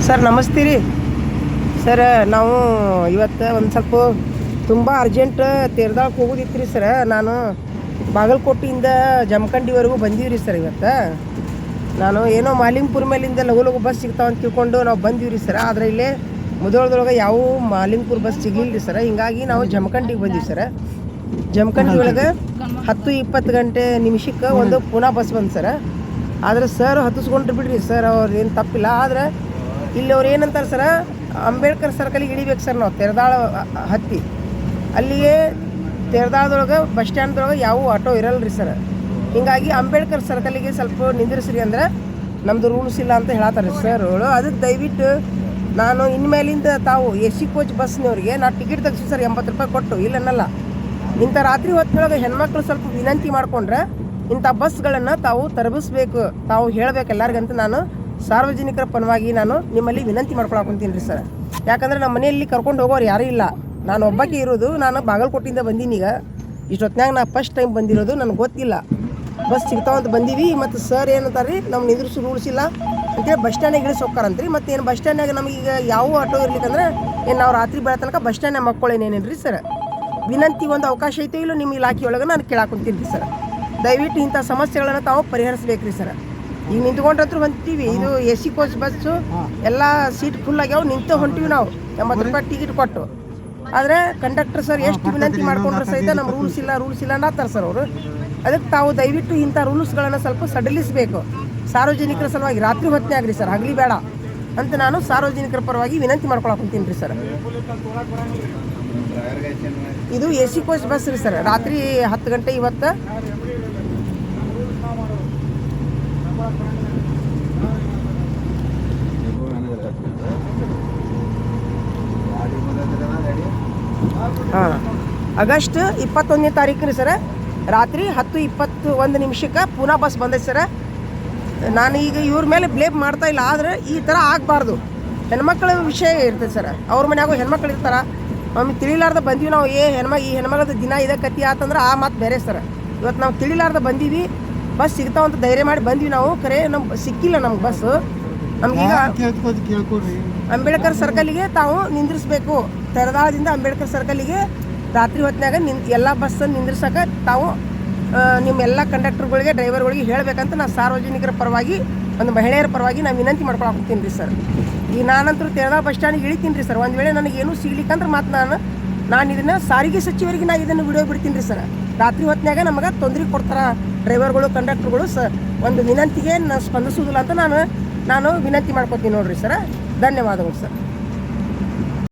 Sir ನಮಸ್ತೆ ರೀ sir. ನಾವು ಇವತ್ತು ಒಂದು ಸ್ವಲ್ಪ ತುಂಬ ಅರ್ಜೆಂಟ್ ತೇರ್ದಾಳಕ್ಕೆ ಹೋಗೋದಿತ್ತು ರೀ ಸರ್. ನಾನು ಬಾಗಲಕೋಟೆಯಿಂದ ಜಮಖಂಡಿವರೆಗೂ ಬಂದೀವಿ ರೀ ಸರ್. ಇವತ್ತು ನಾನು ಏನೋ ಮಾಲಿಂಗ್ಪುರ ಮೇಲಿಂದ ಲಘು ಲಘು ಬಸ್ ಸಿಗ್ತಾವೆ ಅಂತ ತಿಳ್ಕೊಂಡು ನಾವು ಬಂದೀವಿ ರೀ ಸರ್. ಆದರೆ ಇಲ್ಲೇ ಮುಧೋಳದೊಳಗೆ ಯಾವ ಮಾಲಿಂಗ್ಪುರ ಬಸ್ ಸಿಗಲಿಲ್ಲ ರೀ ಸರ್. ಹಿಂಗಾಗಿ ನಾವು ಜಮಖಂಡಿಗೆ ಬಂದೀವಿ ಸರ್. ಜಮಖಂಡಿ ಒಳಗೆ 10-20 ಗಂಟೆ ನಿಮಿಷಕ್ಕೆ ಒಂದು ಪುನಃ ಬಸ್ ಬಂದು ಸರ್. ಆದರೆ ಸರ್ ಹತ್ತಿಸ್ಕೊಂಡ್ರು ಬಿಡ್ರಿ ಸರ್, ಅವ್ರು ಏನು ತಪ್ಪಿಲ್ಲ. ಆದರೆ ಇಲ್ಲಿ ಅವ್ರು ಏನಂತಾರೆ ಸರ್, ಅಂಬೇಡ್ಕರ್ ಸರ್ಕಲಿಗೆ ಇಳಿಬೇಕು ಸರ್. ನಾವು ತೆರದಾಳ ಹತ್ತಿ ಅಲ್ಲಿಗೆ ತೆರದಾಳದೊಳಗೆ ಬಸ್ ಸ್ಟ್ಯಾಂಡ್ದೊಳಗೆ ಯಾವ ಆಟೋ ಇರಲ್ಲ ರೀ ಸರ್. ಹೀಗಾಗಿ ಅಂಬೇಡ್ಕರ್ ಸರ್ಕಲಿಗೆ ಸ್ವಲ್ಪ ನಿಂದಿರಿಸ್ರಿ ಅಂದ್ರೆ ನಮ್ಮದು ರೂಲ್ಸ್ ಇಲ್ಲ ಅಂತ ಹೇಳತ್ತಾರೆ ಸರ್ ಅವರು. ಅದಕ್ಕೆ ದಯವಿಟ್ಟು ನಾನು ಇನ್ಮೇಲಿಂದ ತಾವು AC ಕೋಚ್ ಬಸ್ನವ್ರಿಗೆ ನಾನು ಟಿಕೆಟ್ ತೆಗ್ಸಿ ಸರ್ 80 ರೂಪಾಯಿ ಕೊಟ್ಟು, ಇಲ್ಲನ್ನಲ್ಲ. ಇಂಥ ರಾತ್ರಿ ಹೊತ್ತಿನೊಳಗೆ ಹೆಣ್ಮಕ್ಳು ಸ್ವಲ್ಪ ವಿನಂತಿ ಮಾಡಿಕೊಂಡ್ರೆ ಇಂಥ ಬಸ್ಗಳನ್ನು ತಾವು ತರಬಿಸ್ಬೇಕು, ತಾವು ಹೇಳಬೇಕು ಎಲ್ಲರಿಗಂತ ನಾನು ಸಾರ್ವಜನಿಕರ ಪರವಾಗಿ ನಾನು ನಿಮ್ಮಲ್ಲಿ ವಿನಂತಿ ಮಾಡ್ಕೊಳಕೊಂತೀನಿ ರೀ ಸರ್. ಯಾಕಂದರೆ ನಮ್ಮ ಮನೆಯಲ್ಲಿ ಕರ್ಕೊಂಡು ಹೋಗೋರು ಯಾರೂ ಇಲ್ಲ, ನಾನು ಒಬ್ಬಕ್ಕೆ ಇರೋದು. ನಾನು ಬಾಗಲಕೋಟೆಯಿಂದ ಬಂದೀನಿ. ಈಗ ಇಷ್ಟೊತ್ತಿನಾಗ ನಾನು ಫಸ್ಟ್ ಟೈಮ್ ಬಂದಿರೋದು, ನನಗೆ ಗೊತ್ತಿಲ್ಲ ಬಸ್ ಸಿಗ್ತಾವಂತ ಬಂದೀವಿ. ಮತ್ತು ಸರ್ ಏನಂತಾರೆ ರೀ, ನಮ್ಮ ನಿಂದ್ರಿಸು ರೂಲ್ಸ್ ಇಲ್ಲ ಅಂತೇಳಿ ಬಸ್ ಸ್ಟ್ಯಾಂಡಿಗೆ ಇಳಿಸಿ ಹೋಗ್ತಾರಂತ ರೀ. ಮತ್ತು ಏನು ಬಸ್ ಸ್ಟ್ಯಾಂಡ್ನಾಗ ನಮಗೀಗ ಯಾವ ಆಟೋ ಇರ್ಲಿಕ್ಕಂದ್ರೆ ಏನು ನಾವು ರಾತ್ರಿ ಬೆಳೆ ತನಕ ಬಸ್ ಸ್ಟ್ಯಾಂಡ್ನಾಗ ಮಕ್ಕಳೇನೇನೇನು ರೀ ಸರ್. ವಿನಂತಿ ಒಂದು ಅವಕಾಶ ಐತೆ ಇಲ್ಲೋ ನಿಮ್ಮ ಇಲಾಖೆಯೊಳಗೆ ನಾನು ಕೇಳಾಕೊಂತೀನಿ ರೀ ಸರ್. ದಯವಿಟ್ಟು ಇಂಥ ಸಮಸ್ಯೆಗಳನ್ನು ತಾವು ಪರಿಹರಿಸ್ಬೇಕು ರೀ ಸರ್. ಈಗ ನಿಂತ್ಕೊಂಡ್ರಂತೂ ಹೊಂತೀವಿ, ಇದು AC ಕೋಚ್ ಬಸ್ಸು ಎಲ್ಲ ಸೀಟ್ ಫುಲ್ ಆಗ್ಯಾವ, ನಿಂತು ಹೊಂಟಿವಿ ನಾವು 80 ರೂಪಾಯಿ ಟಿಕೆಟ್ ಕೊಟ್ಟು. ಆದರೆ ಕಂಡಕ್ಟರ್ ಸರ್ ಎಷ್ಟು ವಿನಂತಿ ಮಾಡ್ಕೊಂಡ್ರೆ ಸಹಿತ ನಮ್ಮ ರೂಲ್ಸ್ ಇಲ್ಲ ಅನ್ನತ್ತಾರೆ ಸರ್ ಅವರು. ಅದಕ್ಕೆ ತಾವು ದಯವಿಟ್ಟು ಇಂಥ ರೂಲ್ಸ್ಗಳನ್ನು ಸ್ವಲ್ಪ ಸಡಿಲಿಸಬೇಕು ಸಾರ್ವಜನಿಕರ ಸಲುವಾಗಿ. ರಾತ್ರಿ ಹೊತ್ತೇ ಆಗ್ರಿ ಸರ್, ಹಗಲಿ ಬೇಡ ಅಂತ ನಾನು ಸಾರ್ವಜನಿಕರ ಪರವಾಗಿ ವಿನಂತಿ ಮಾಡ್ಕೊಳಕೊಂತೀನಿ ರೀ ಸರ್. ಇದು AC ಕೋಚ್ ಬಸ್ ರೀ ಸರ್. ರಾತ್ರಿ 10 ಗಂಟೆ ಇವತ್ತು. ಹಾಂ, ಆಗಸ್ಟ್ 21ನೇ ತಾರೀಕು ರೀ ಸರ್. ರಾತ್ರಿ 10:21 ನಿಮಿಷಕ್ಕೆ ಪುನಃ ಬಸ್ ಬಂದೈತೆ ಸರ್. ನಾನು ಈಗ ಇವ್ರ ಮೇಲೆ ಬ್ಲೇಮ್ ಮಾಡ್ತಾ ಇಲ್ಲ, ಆದರೆ ಈ ಥರ ಆಗಬಾರ್ದು. ಹೆಣ್ಮಕ್ಳ ವಿಷಯ ಇರ್ತದೆ ಸರ್. ಅವ್ರ ಮನ್ಯಾಗೂ ಹೆಣ್ಮಕ್ಳು ಇರ್ತಾರೆ, ನಮಗೆ ತಿಳಿಲಾರ್ದ ಬಂದೀವಿ ನಾವು. ಈ ಹೆಣ್ಮಗಳದ್ದು ದಿನ ಇದೇ ಕತ್ತಿ ಆತಂದ್ರೆ ಆ ಮಾತು ಬೇರೆ ಸರ್. ಇವತ್ತು ನಾವು ತಿಳಿಲಾರ್ದ ಬಂದೀವಿ, ಬಸ್ ಸಿಗ್ತಾವಂತ ಧೈರ್ಯ ಮಾಡಿ ಬಂದ್ವಿ ನಾವು. ಖರೆ ನಮ್ಗೆ ಸಿಕ್ಕಿಲ್ಲ ನಮ್ಗೆ ಬಸ್ಸು. ನಮಗೀಗ ಅಂಬೇಡ್ಕರ್ ಸರ್ಕಲಿಗೆ ತಾವು ನಿಂದ್ರಿಸ್ಬೇಕು. ತೆರದಾಳದಿಂದ ಅಂಬೇಡ್ಕರ್ ಸರ್ಕಲಿಗೆ ರಾತ್ರಿ ಹೊತ್ತಿನಾಗ ಎಲ್ಲ ಬಸ್ಸನ್ನು ನಿಂದ್ರಿಸೋಕೆ ತಾವು ನಿಮ್ಮೆಲ್ಲ ಕಂಡಕ್ಟರ್ಗಳಿಗೆ ಡ್ರೈವರ್ಗಳಿಗೆ ಹೇಳಬೇಕಂತ ನಾನು ಸಾರ್ವಜನಿಕರ ಪರವಾಗಿ, ಒಂದು ಮಹಿಳೆಯರ ಪರವಾಗಿ ನಾನು ವಿನಂತಿ ಮಾಡ್ಕೊಳಕ್ತೀನಿ ರೀ ಸರ್. ಈಗ ನಾನಂತರೂ ತೆರದಾಳ ಬಸ್ ಸ್ಟ್ಯಾಂಡಿಗೆ ಇಳಿತೀನಿ ರೀ ಸರ್. ಒಂದು ವೇಳೆ ನನಗೇನು ಸಿಗ್ಲಿಕ್ಕಂದ್ರೆ ಮಾತು ನಾನು ಇದನ್ನು ಸಾರಿಗೆ ಸಚಿವರಿಗೆ ನಾನು ಇದನ್ನು ವಿಡಿಯೋ ಬಿಡ್ತೀನಿ ರೀ ಸರ್. ರಾತ್ರಿ ಹೊತ್ತಿನಾಗ ನಮಗೆ ತೊಂದರೆ ಕೊಡ್ತಾರೆ ಡ್ರೈವರ್ಗಳು ಕಂಡಕ್ಟರ್ಗಳು ಒಂದು ವಿನಂತಿಗೆ ನಾನು ಸ್ಪಂದಿಸೋದಿಲ್ಲ ಅಂತ ನಾನು ವಿನಂತಿ ಮಾಡ್ಕೊತೀನಿ ನೋಡಿರಿ ಸರ್. ಧನ್ಯವಾದಗಳು ಸರ್.